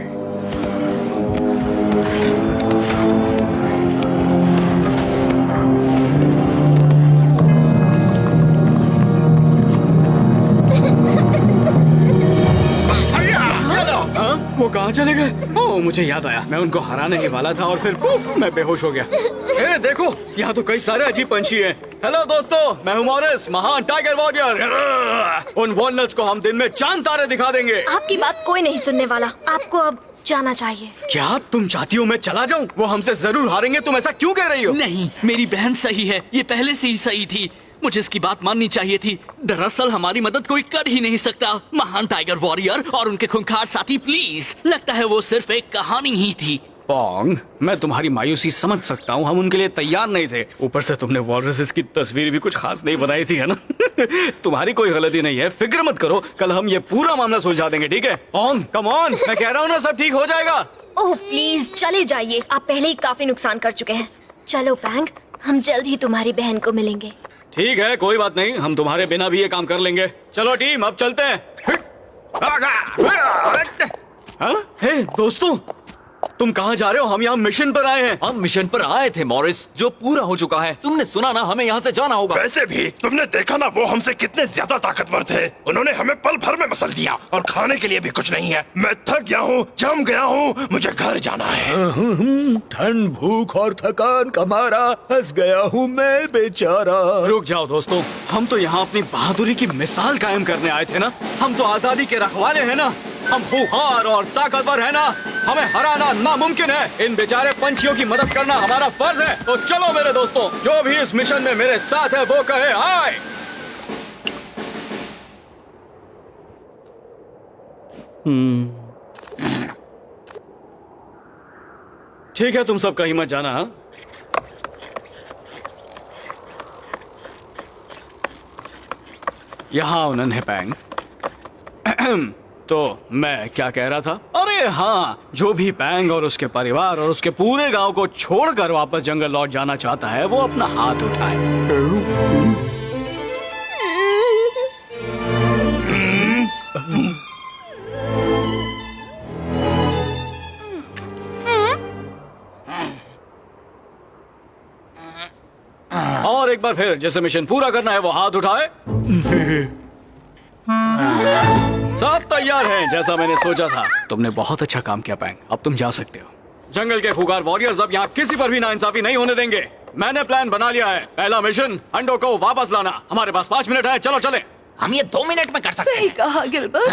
हाँ? वो कहाँ चले गए? ओह, मुझे याद आया, मैं उनको हराने ही वाला था और फिर पुफ, मैं बेहोश हो गया। ए, देखो, यहाँ तो कई सारे अजीब पंछी हैं। हेलो दोस्तों, मैं हूँ मॉरिस, महान टाइगर वॉरियर। उन वॉलनट्स को हम दिन में चांद तारे दिखा देंगे। आपकी बात कोई नहीं सुनने वाला, आपको अब जाना चाहिए। क्या तुम चाहती हो मैं चला जाऊँ? वो हमसे जरूर हारेंगे, तुम ऐसा क्यों कह रही हो? नहीं, मेरी बहन सही है, ये पहले से ही सही थी। मुझे इसकी बात माननी चाहिए थी। दरअसल हमारी मदद कोई कर ही नहीं सकता। महान टाइगर वॉरियर और उनके खूंखार साथी, प्लीज। लगता है वो सिर्फ एक कहानी ही थी। पोंग, मैं तुम्हारी मायूसी समझ सकता हूँ, हम उनके लिए तैयार नहीं थे। ऊपर से तुमने वॉलरसेस की तस्वीर भी कुछ खास नहीं बनाई थी, है ना? तुम्हारी कोई गलती नहीं है, फिक्र मत करो, कल हम ये पूरा मामला सुलझा देंगे, ठीक है? पोंग, कम ऑन, मैं कह रहा हूँ ना, सब ठीक हो जाएगा। ओह प्लीज चले जाइए, आप पहले ही काफी नुकसान कर चुके हैं। चलो पैंग, हम जल्द ही तुम्हारी बहन को मिलेंगे। ठीक है, कोई बात नहीं, हम तुम्हारे बिना भी ये काम कर लेंगे। चलो टीम, अब चलते हैं। हाँ? हे दोस्तों, तुम कहाँ जा रहे हो? हम यहाँ मिशन पर आए हैं। हम मिशन पर आए थे मॉरिस, जो पूरा हो चुका है। तुमने सुना ना, हमें यहाँ से जाना होगा। वैसे भी तुमने देखा ना वो हमसे कितने ज्यादा ताकतवर थे। उन्होंने हमें पल भर में मसल दिया और खाने के लिए भी कुछ नहीं है। मैं थक गया हूँ, जम गया हूँ, मुझे घर जाना है। ठंड, भूख और थकान का मारा हंस गया हूँ मैं बेचारा। रुक जाओ दोस्तों, हम तो यहाँ अपनी बहादुरी की मिसाल कायम करने आए थे ना। हम तो आजादी के रखवाले हैं ना। हम खूंखार और ताकतवर हैं ना। हमें हराना नामुमकिन है। इन बेचारे पंछियों की मदद करना हमारा फर्ज है। तो चलो मेरे दोस्तों, जो भी इस मिशन में मेरे साथ है वो कहे आए। ठीक है, तुम सब कहीं मत जाना। हाँ? यहाँ उन्होंने पैंग। तो मैं क्या कह रहा था? अरे हाँ, जो भी पैंग और उसके परिवार और उसके पूरे गांव को छोड़कर वापस जंगल लौट जाना चाहता है, वो अपना हाथ उठाए। और एक बार फिर, जिसे मिशन पूरा करना है वो हाथ उठाए। सब तैयार हैं, जैसा मैंने सोचा था। तुमने बहुत अच्छा काम किया पैंग, अब तुम जा सकते हो। जंगल के खूंखार वॉरियर्स अब यहाँ किसी पर भी नाइंसाफी नहीं होने देंगे। मैंने प्लान बना लिया है। पहला मिशन, अंडों को वापस लाना। हमारे पास 5 मिनट है, चलो चले। हम ये 2 मिनट में कर सकते सही हैं। कहा गिलबर्ट।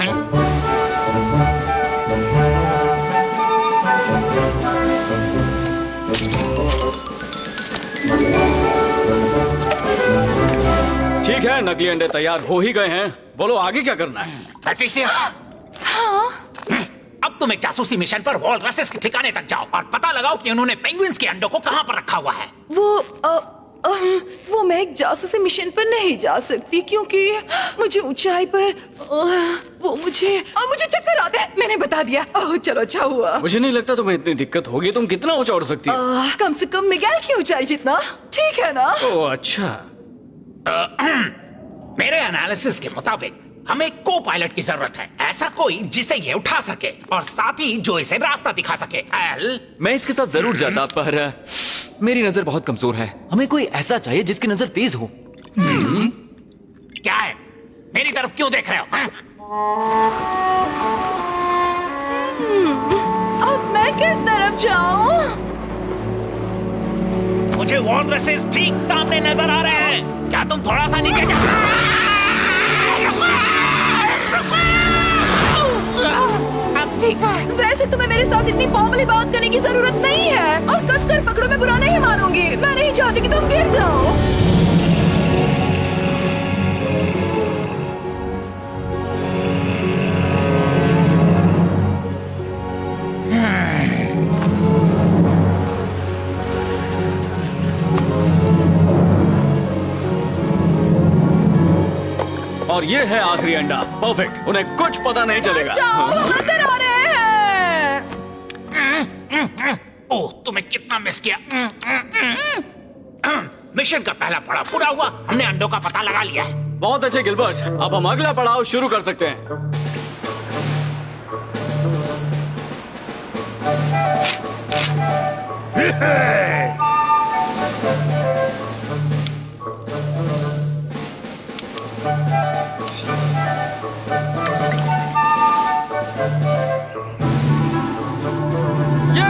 ठीक है, नकली अंडे तैयार हो ही गए हैं। बोलो आगे क्या करना है? पैट्रिसिया, अब तुम एक जासूसी मिशन पर वॉलरसेस के ठिकाने तक जाओ और पता लगाओ कि उन्होंने पेंगुइन्स के अंडों को कहां पर रखा हुआ है। वो मैं एक जासूसी मिशन पर नहीं जा सकती क्योंकि मुझे ऊंचाई पर मुझे चक्कर आते हैं। मैंने बता दिया। ओह चलो, अच्छा हुआ। मुझे नहीं लगता तुम्हें इतनी दिक्कत होगी। तुम कितना ऊंचा उड़ सकती हो? कम से कम मिगेल की ऊंचाई जितना। ठीक है ना? ओह अच्छा। मेरे एनालिसिस के मुताबिक हमें को पायलट की जरूरत है। ऐसा कोई जिसे ये उठा सके और साथ ही जो इसे रास्ता दिखा सके। एल, मैं इसके साथ जरूर जाता, पर मेरी नजर बहुत कमजोर है। हमें कोई ऐसा चाहिए जिसकी नजर तेज हो। क्या है? मेरी तरफ क्यों देख रहे हो? हाँ? अब मैं किस तरफ जाऊं? मुझे वॉलरसेस ठीक सामने नजर आ रहे हैं। क्या तुम थोड़ा सा नीचे जा? अब ठीक है। वैसे तुम्हें मेरे साथ इतनी फॉर्मली बात करने की जरूरत नहीं है और कसकर पकड़ो, मैं बुरा नहीं मानूंगी। मैं नहीं चाहती कि तुम गिर जाओ। और ये है आखिरी अंडा। परफेक्ट, उन्हें कुछ पता नहीं चलेगा। जाओ, अंदर आ रहे हैं। ओह, तुम्हें कितना मिस किया। मिशन का पहला पड़ाव पूरा हुआ। हमने अंडों का पता लगा लिया है। बहुत अच्छे गिलबर्ट, अब हम अगला पड़ाव शुरू कर सकते हैं। ये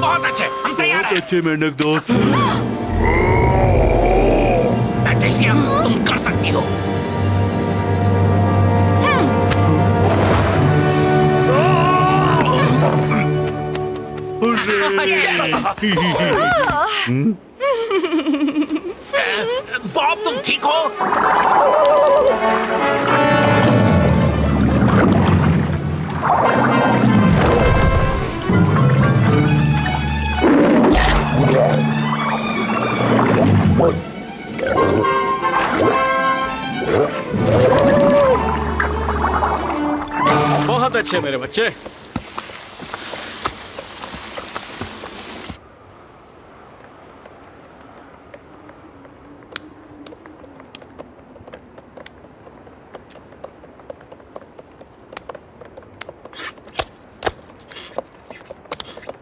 बहुत अच्छे, हम तैयार हैं। अच्छे मेंढक दोस्त। पैट्रिसिया, तुम कर सकती हो। बॉब, तुम ठीक हो? बहुत अच्छे मेरे बच्चे।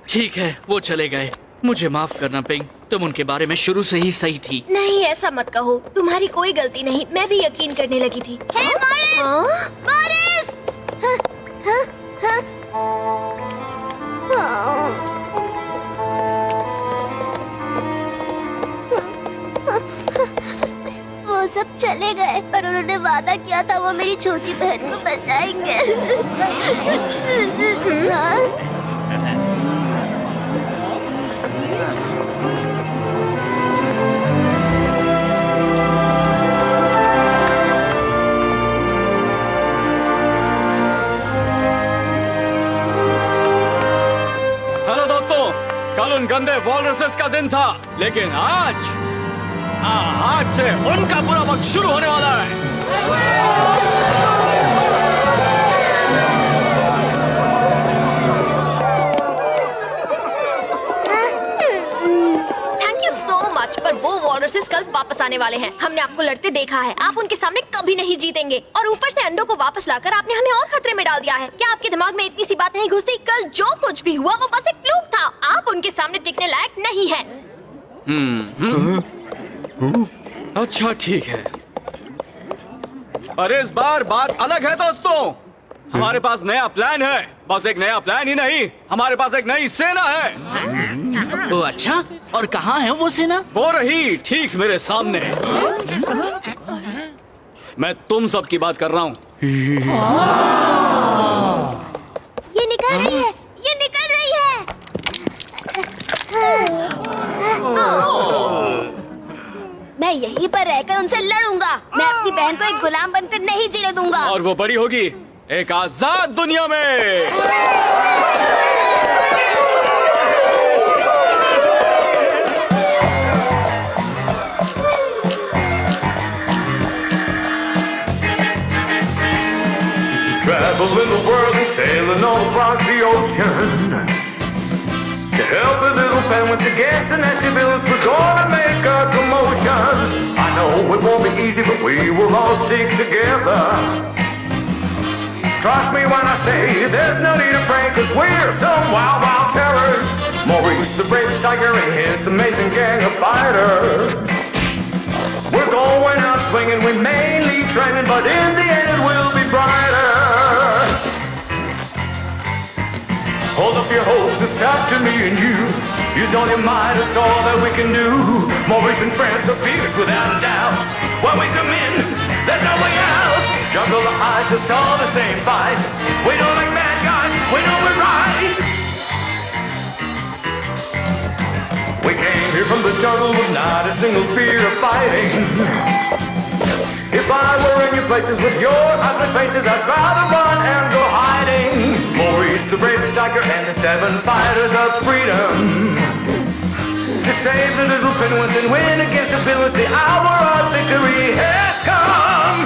ठीक है, वो चले गए। मुझे माफ करना पिंग, तुम उनके बारे में शुरू से ही सही थी। नहीं, ऐसा मत कहो। तुम्हारी कोई गलती नहीं। मैं भी यकीन करने लगी थी। हे मॉरिस! हाँ? मॉरिस! हाँ, हाँ, हाँ। हाँ। चले गए, पर उन्होंने वादा किया था वो मेरी छोटी बहन को बचाएंगे। हाँ? हेलो दोस्तों, कल उन गंदे वॉलरसेस का दिन था, लेकिन आज से उनका बुरा वक्त शुरू होने वाला है। थैंक यू सो मच, पर वो वॉलरसेस कल वापस आने वाले हैं। हमने आपको लड़ते देखा है, आप उनके सामने कभी नहीं जीतेंगे। और ऊपर से अंडों को वापस लाकर आपने हमें और खतरे में डाल दिया है। क्या आपके दिमाग में इतनी सी बात नहीं घुसती? कल जो कुछ भी हुआ वो बस एक फ्लूक था। आप उनके सामने टिकने लायक नहीं हैं। अच्छा ठीक है, पर इस बार बात अलग है दोस्तों। हमारे पास नया प्लान है। बस एक नया प्लान ही नहीं, हमारे पास एक नई सेना है। ओ अच्छा, और कहाँ है वो सेना? वो रही ठीक मेरे सामने। मैं तुम सब की बात कर रहा हूँ। ये निकल रही है, ये निकल रही है। मैं यहीं पर रहकर उनसे लड़ूंगा। मैं अपनी बहन को एक गुलाम बनकर नहीं जीने दूंगा। और वो बड़ी होगी एक आजाद दुनिया में। Traveling the world and sailing all across the ocean to help the little penguins against the nasty villains. We're gonna make a commotion. I know it won't be easy, but we will all stick together. Trust me when I say there's no need to pray, 'cause we're some wild, wild terrors. Maurice the bravest tiger and his amazing gang of fighters. We're going out swinging, we may need training, but in the end it will be brighter. Hold up your hopes, it's up to me and you. Use all your might, it's all that we can do. Maurice and friends are fierce without a doubt. When we come in, there's no way out. Juggle the eyes, it's all the same fight. We don't like bad guys, we know we're right. We came here from the jungle with not a single fear of fighting. If I were in your places with your ugly faces, I'd rather run and go hiding. Maurice the bravest tiger and the 7 fighters of freedom. To save the little penguins and win against the villains, the hour of victory has come.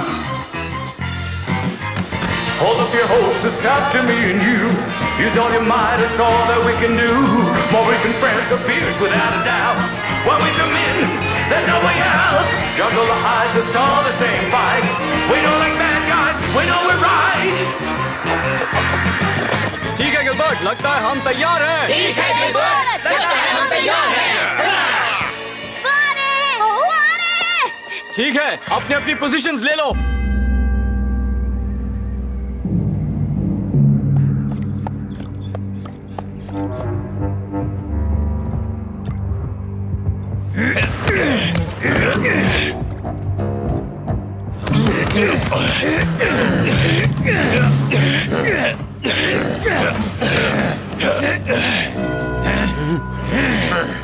Hold up your hopes, it's up to me and you. Use all your might, it's all that we can do. Maurice and friends are fierce without a doubt. When we come in, there's no way out. Juggle the eyes, it's all the same fight. We don't like bad guys, we know we're right. ठीक है Gilbert, लगता है हम तैयार हैं। ठीक है Gilbert, लगता है हम तैयार हैं। ठीक है, अपनी अपनी पोजीशंस ले लो।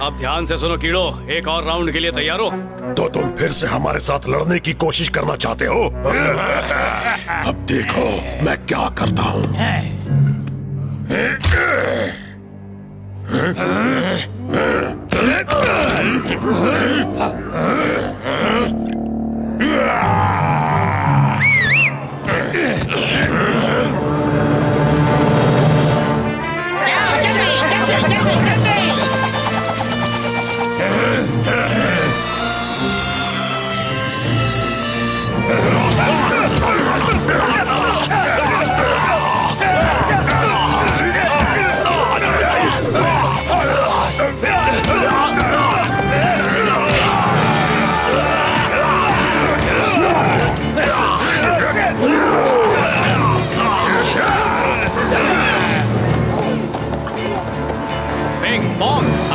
अब ध्यान से सुनो कीड़ो, एक और राउंड के लिए तैयार हो? तो तुम फिर से हमारे साथ लड़ने की कोशिश करना चाहते हो? अब देखो मैं क्या करता हूँ।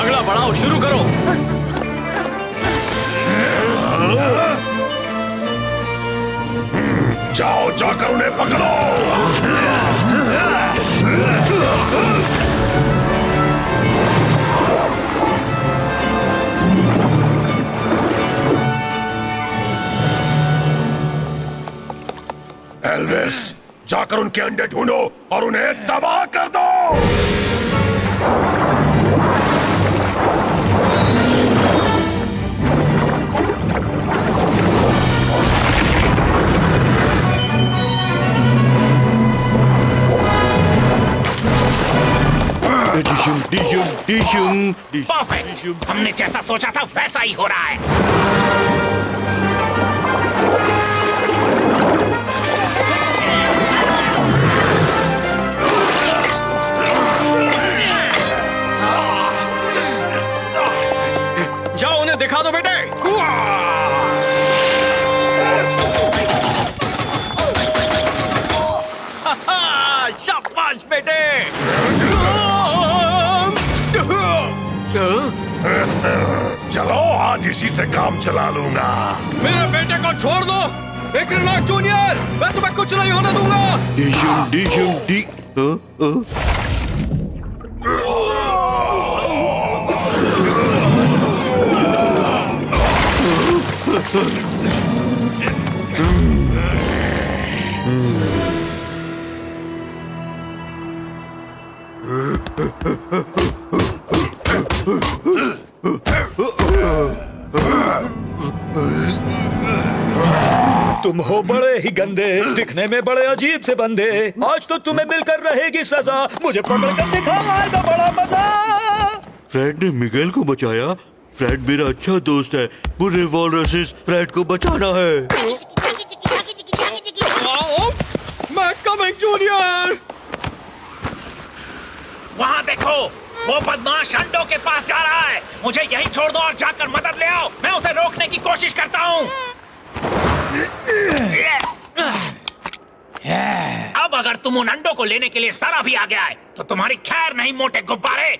अगला पड़ाव शुरू करो। जाओ जाकर उन्हें पकड़ो। एल्विस, जाकर उनके अंडे ढूंढो और उन्हें तबाह कर दो। परफेक्ट, हमने जैसा सोचा था वैसा ही हो रहा है। जाओ उन्हें दिखा दो बेटे। शाबाश बेटे। चलो आज इसी से काम चला लूंगा। मेरे बेटे को छोड़ दो विक्रनाथ जूनियर, मैं तुम्हें कुछ नहीं होने दूंगा। तुम हो बड़े ही गंदे, दिखने में बड़े अजीब से बंदे। आज तो तुम्हें मिलकर रहेगी सजा, मुझे पकड़ कर दिखाएगा बड़ा मजा। फ्रेड ने मिगेल को बचाया। फ्रेड मेरा अच्छा दोस्त है। पूरे वॉलरसेस फ्रेड को बचाना है। मैं कमिंग जूनियर। वहाँ देखो, वो बदमाश अंडों के पास जा रहा है। मुझे यहीं छोड़ दो और जाकर मदद ले आओ। मैं उसे रोकने की कोशिश करता हूँ। अब अगर तुम उन अंडों को लेने के लिए सारा भी आ गया है तो तुम्हारी खैर नहीं, मोटे गुब्बारे।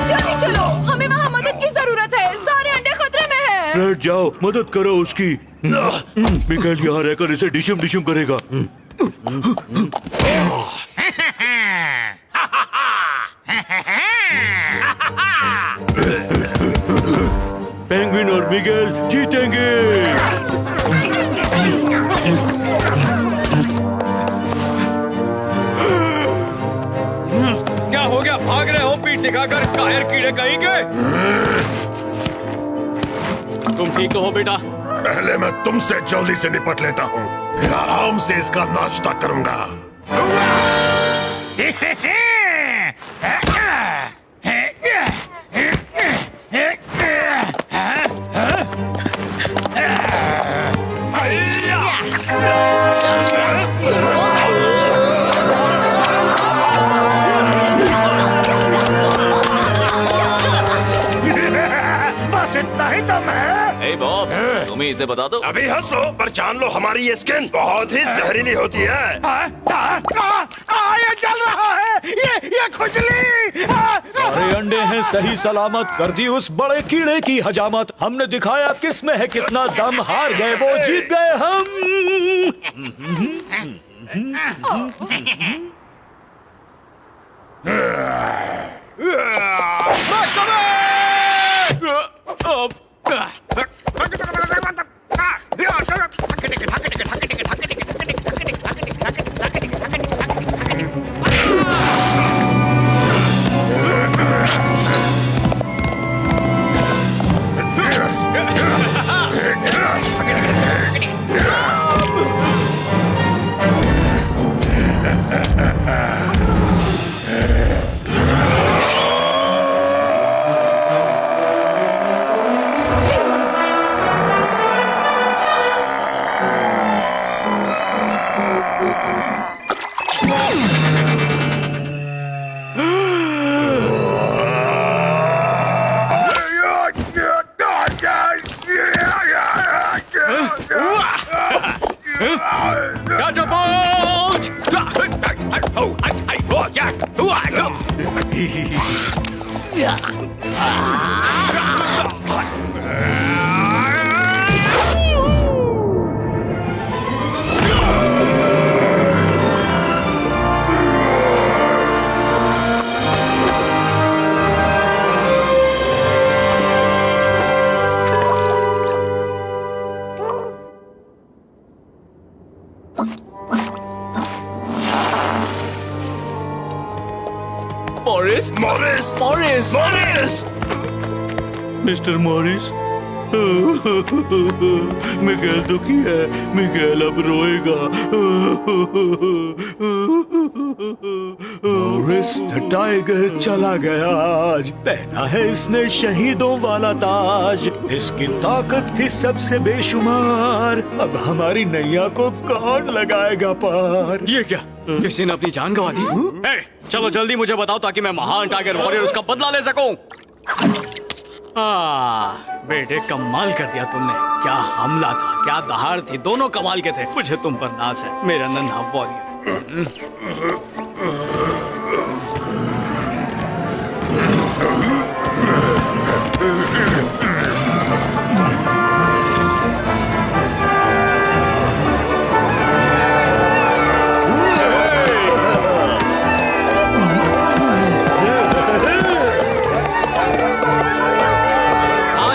जल्दी चलो, हमें वहाँ मदद की जरूरत है। सारे अंडे खतरे में हैं। फ्रेड जाओ, मदद करो उसकी। मिगेल यहाँ रहकर इसे डिशम डिशम करेगा। पेंगुइन और मिगेल जीतेंगे। क्या हो गया, भाग रहे हो पीठ दिखाकर, कायर कीड़े कहीं के। तुम ठीक तो हो बेटा? पहले मैं तुमसे जल्दी से निपट लेता हूँ, फिर आराम से इसका नाश्ता करूंगा। बस इतना ही दम है। हे बॉब, तुम्हें इसे बता दो। अभी हंस लो पर जान लो हमारी ये स्किन बहुत ही जहरीली होती है। ये जल रहा है, ये खुजली। सारे अंडे हैं सही सलामत, कर दी उस बड़े कीड़े की हजामत। हमने दिखाया किस में है कितना दम, हार गए वो जीत गए हम Morris, Morris Morris, Morris mister Morris, Miguel दुखी है, मिगेल अब रोएगा। मॉरिस द टाइगर चला गया आज, पहना है इसने शहीदों वाला ताज। इसकी ताकत थी सबसे बेशुमार, अब हमारी नैया को कौन लगाएगा पार। ये क्या, किसी ने अपनी जान गंवा दी? ए, चलो जल्दी मुझे बताओ ताकि मैं महान टाइगर वॉरियर उसका बदला ले सकूं। बेटे कमाल कर दिया तुमने। क्या हमला था, क्या दहाड़ थी, दोनों कमाल के थे। मुझे तुम पर नाज है मेरा नन्हा वॉरियर।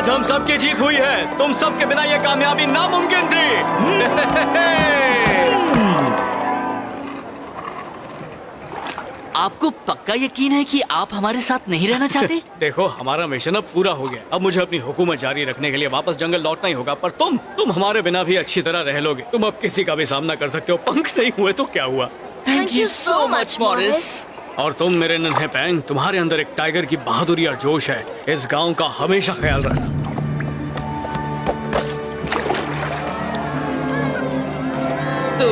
हम सबकी जीत हुई है, तुम सबके बिना ये कामयाबी नामुमकिन थी। आपको पक्का यकीन है कि आप हमारे साथ नहीं रहना चाहते? देखो हमारा मिशन अब पूरा हो गया, अब मुझे अपनी हुकूमत जारी रखने के लिए वापस जंगल लौटना ही होगा। पर तुम हमारे बिना भी अच्छी तरह रह लोगे। तुम अब किसी का भी सामना कर सकते हो। पंख नहीं हुए तो क्या हुआ। Thank you so much Morris. और तुम मेरे नन्हे पैंग, तुम्हारे अंदर एक टाइगर की बहादुरी और जोश है। इस गांव का हमेशा ख्याल रखना। तो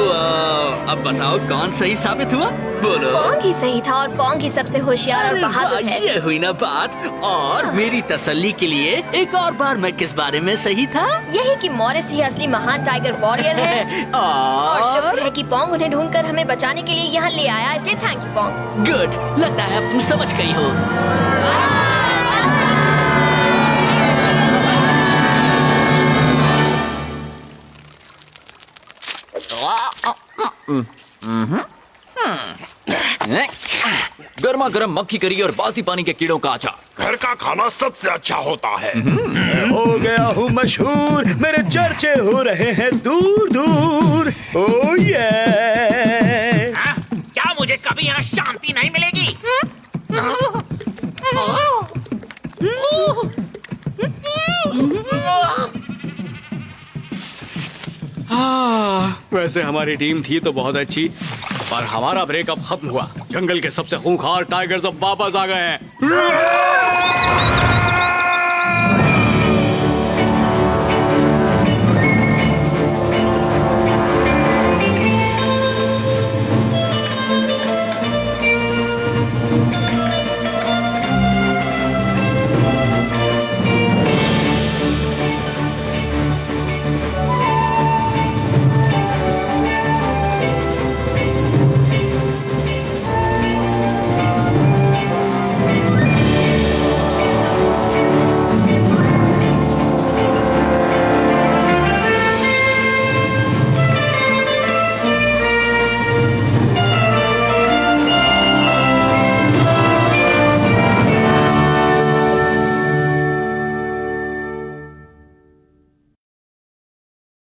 अब बताओ कौन सही साबित हुआ? बोलो। पोंग ही सही था और पोंग ही सबसे होशियार और अरे बहादुर वाह, है। ये हुई ना बात। और मेरी तसल्ली के लिए एक और बार मैं किस बारे में सही था? यही कि मॉरिस ही असली महान टाइगर वॉरियर है। और शुक्र है कि पोंग उन्हें ढूंढकर हमें बचाने के लिए यहाँ ले आया, इसलिए थैंक यू पोंग। गुड, लगता है अब तुम समझ गई हो। गर्मा गर्म मक्खी करी और बासी पानी के कीड़ों का अचार। घर का खाना सबसे अच्छा होता है। हो गया हूँ मशहूर, मेरे चर्चे हो रहे हैं दूर दूर। ओ ये क्या मुझे कभी यहाँ शांति नहीं मिलेगी? वैसे हमारी टीम थी तो बहुत अच्छी, पर हमारा ब्रेकअप खत्म हुआ। जंगल के सबसे खूंखार टाइगर्स अब वापस आ गए हैं।